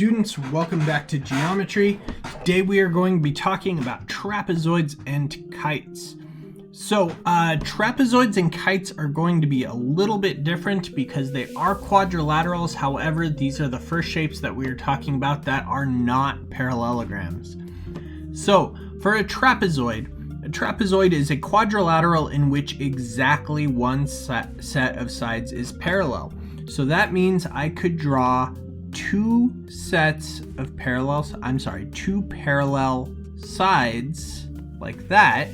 students, welcome back to geometry. Today we are going to be talking about trapezoids and kites. So trapezoids and kites are going to be a little bit different because they are quadrilaterals. However, these are the first shapes that we are talking about that are not parallelograms. So for a trapezoid is a quadrilateral in which exactly one set of sides is parallel. So that means I could draw two parallel sides like that,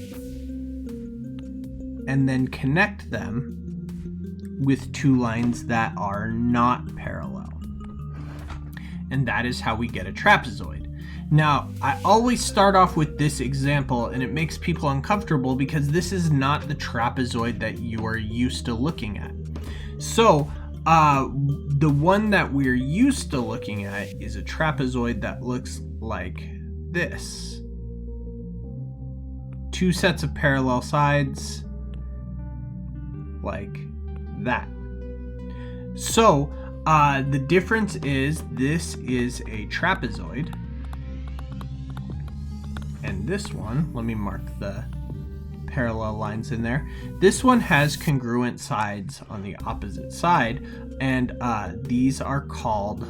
and then connect them with two lines that are not parallel. And that is how we get a trapezoid. Now, I always start off with this example, and it makes people uncomfortable because this is not the trapezoid that you are used to looking at. So, the one that we're used to looking at is a trapezoid that looks like this. Two sets of parallel sides like that. So the difference is this is a trapezoid, and this one, let me mark the parallel lines in there. This one has congruent sides on the opposite side, and these are called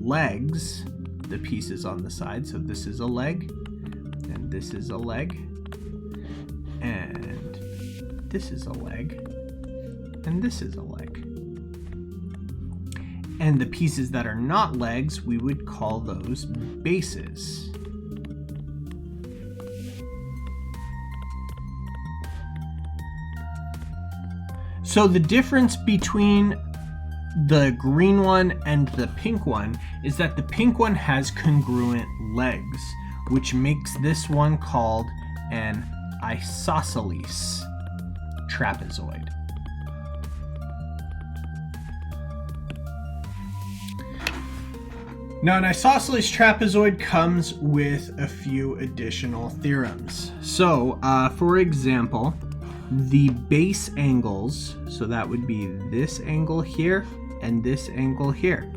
legs, the pieces on the side. So this is a leg, and this is a leg, and this is a leg, and this is a leg. And the pieces that are not legs, we would call those bases. So the difference between the green one and the pink one is that the pink one has congruent legs, which makes this one called an isosceles trapezoid. Now, an isosceles trapezoid comes with a few additional theorems. So, for example, the base angles, so that would be this angle here and this angle here.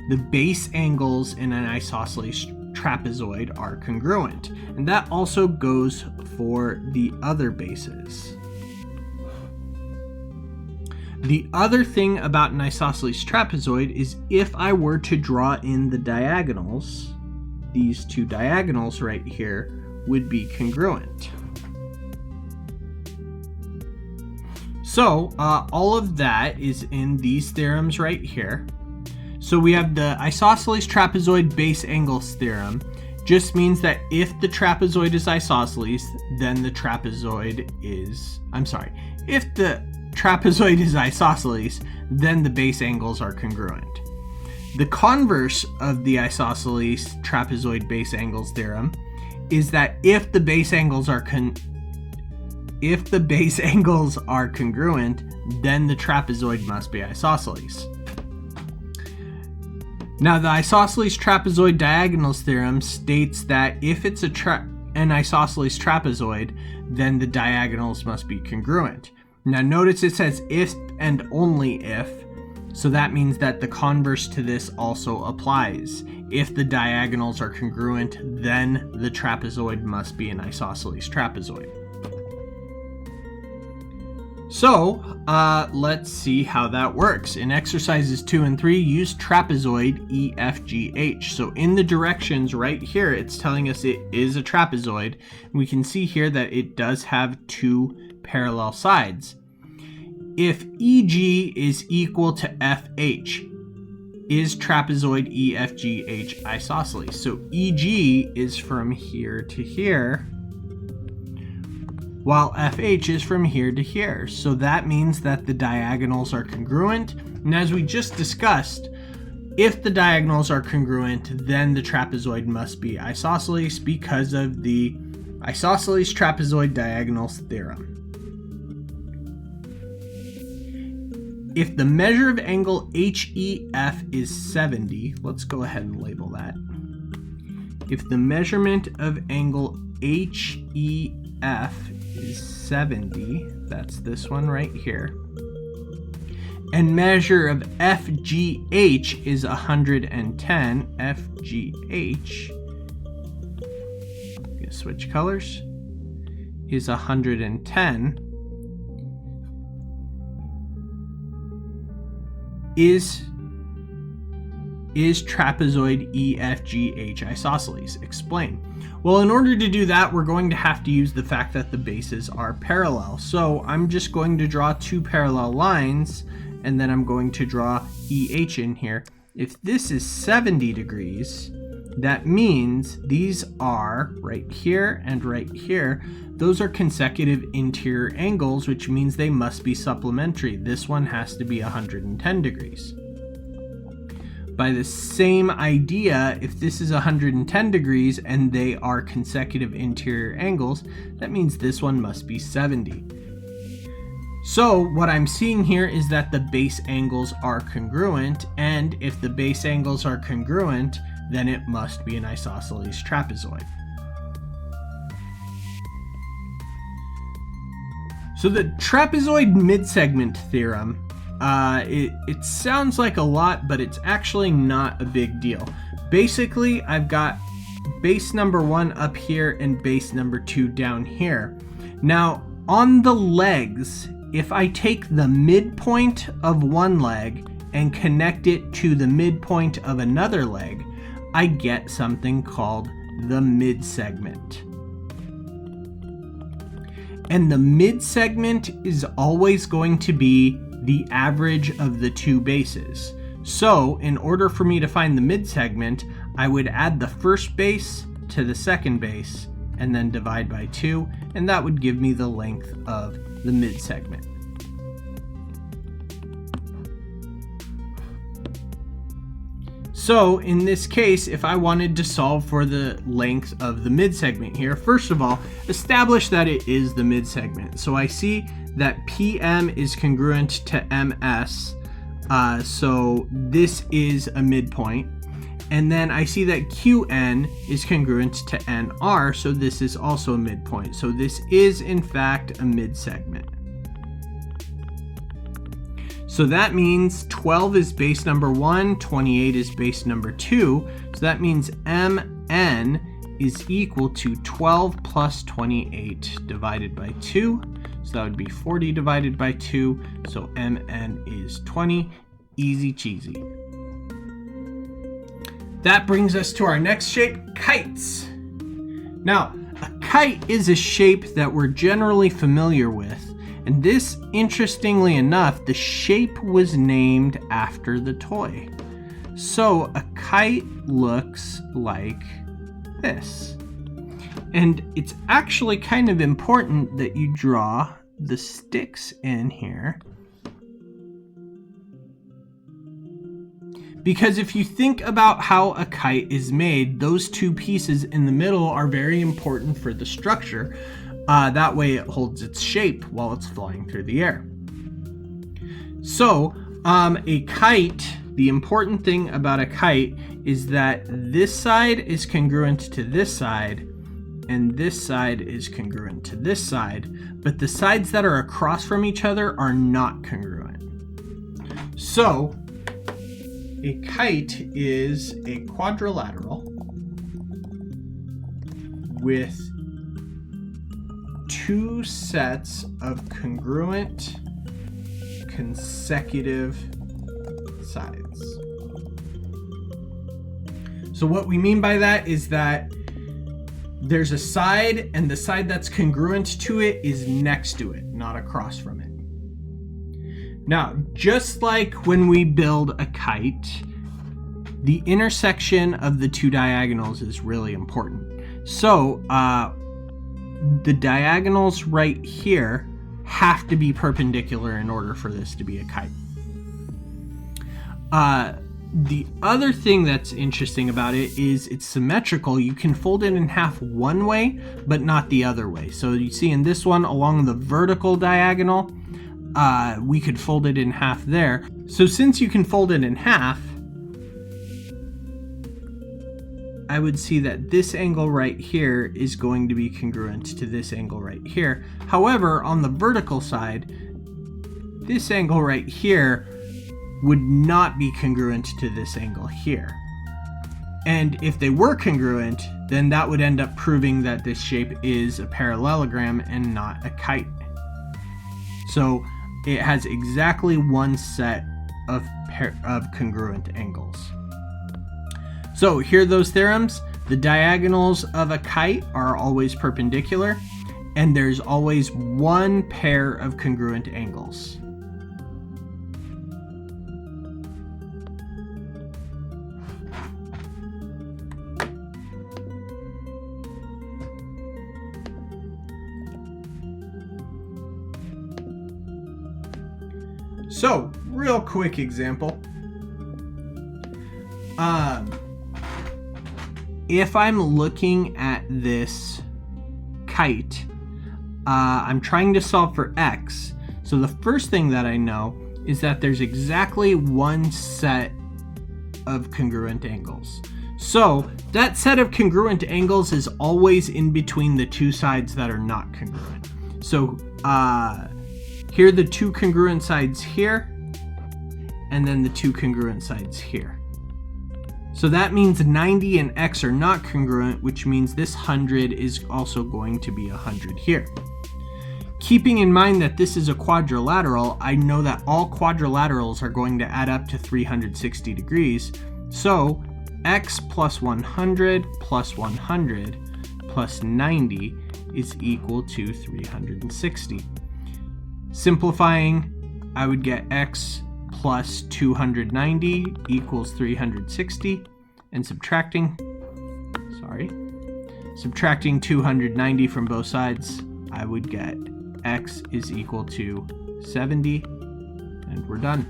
The base angles in an isosceles trapezoid are congruent, and that also goes for the other bases. The other thing about an isosceles trapezoid is if I were to draw in the diagonals, these two diagonals right here would be congruent. So all of that is in these theorems right here. So we have the isosceles trapezoid base angles theorem. Just means that if the trapezoid is isosceles, then the trapezoid is, if the trapezoid is isosceles, then the base angles are congruent. The converse of the isosceles trapezoid base angles theorem is that if the base angles are congruent, then the trapezoid must be isosceles. Now, the isosceles trapezoid diagonals theorem states that if it's an isosceles trapezoid, then the diagonals must be congruent. Now, notice it says if and only if, so that means that the converse to this also applies. If the diagonals are congruent, then the trapezoid must be an isosceles trapezoid. So, let's see how that works. In exercises 2 and 3, use trapezoid EFGH. So in the directions right here, it's telling us it is a trapezoid. We can see here that it does have two parallel sides. If EG is equal to FH, is trapezoid EFGH isosceles? So EG is from here to here, while FH is from here to here. So that means that the diagonals are congruent. And as we just discussed, if the diagonals are congruent, then the trapezoid must be isosceles because of the isosceles trapezoid diagonals theorem. If the measure of angle HEF is 70, let's go ahead and label that. If the measurement of angle HEF is 70, that's this one right here, and measure of FGH is 110. FGH, I'm gonna switch colors, is 110. Is trapezoid EFGH isosceles? Explain. Well, in order to do that, we're going to have to use the fact that the bases are parallel. So I'm just going to draw two parallel lines, and then I'm going to draw EH in here. If this is 70 degrees, that means these are right here and right here. Those are consecutive interior angles, which means they must be supplementary. This one has to be 110 degrees. By the same idea, if this is 110 degrees and they are consecutive interior angles, that means this one must be 70. So what I'm seeing here is that the base angles are congruent, and if the base angles are congruent, then it must be an isosceles trapezoid. So the trapezoid midsegment theorem, it sounds like a lot, but it's actually not a big deal. Basically, I've got base number 1 up here and base number 2 down here. Now, on the legs, if I take the midpoint of one leg and connect it to the midpoint of another leg, I get something called the midsegment. And the midsegment is always going to be the average of the two bases. So in order for me to find the midsegment, I would add the first base to the second base and then divide by 2, and that would give me the length of the midsegment. So in this case, if I wanted to solve for the length of the midsegment here, first of all, establish that it is the midsegment. So I see that PM is congruent to MS, so this is a midpoint. And then I see that QN is congruent to NR, so this is also a midpoint. So this is in fact a midsegment. So that means 12 is base number 1, 28 is base number 2. So that means MN is equal to 12 plus 28 divided by 2. So that would be 40 divided by 2. So MN is 20. Easy cheesy. That brings us to our next shape, kites. Now, a kite is a shape that we're generally familiar with. And this, interestingly enough, the shape was named after the toy. So a kite looks like this. And it's actually kind of important that you draw the sticks in here. Because if you think about how a kite is made, those two pieces in the middle are very important for the structure. That way it holds its shape while it's flying through the air. So a kite, the important thing about a kite is that this side is congruent to this side and this side is congruent to this side, but the sides that are across from each other are not congruent. So a kite is a quadrilateral with two sets of congruent consecutive sides. So what we mean by that is that there's a side, and the side that's congruent to it is next to it, not across from it. Now, just like when we build a kite, the intersection of the two diagonals is really important. So, the diagonals right here have to be perpendicular in order for this to be a kite. The other thing that's interesting about it is it's symmetrical. You can fold it in half one way, but not the other way. So you see in this one, along the vertical diagonal, we could fold it in half there. So since you can fold it in half, I would see that this angle right here is going to be congruent to this angle right here. However, on the vertical side, this angle right here would not be congruent to this angle here. And if they were congruent, then that would end up proving that this shape is a parallelogram and not a kite. So it has exactly one set of congruent angles. So here are those theorems. The diagonals of a kite are always perpendicular, and there's always one pair of congruent angles. So, real quick example. If I'm looking at this kite, I'm trying to solve for x. So the first thing that I know is that there's exactly one set of congruent angles. So that set of congruent angles is always in between the two sides that are not congruent. So here are the two congruent sides here, and then the two congruent sides here. So that means 90 and x are not congruent, which means this 100 is also going to be 100 here. Keeping in mind that this is a quadrilateral, I know that all quadrilaterals are going to add up to 360 degrees. So x plus 100 plus 100 plus 90 is equal to 360. Simplifying, I would get x plus 290 equals 360, and subtracting 290 from both sides, I would get x is equal to 70, and we're done.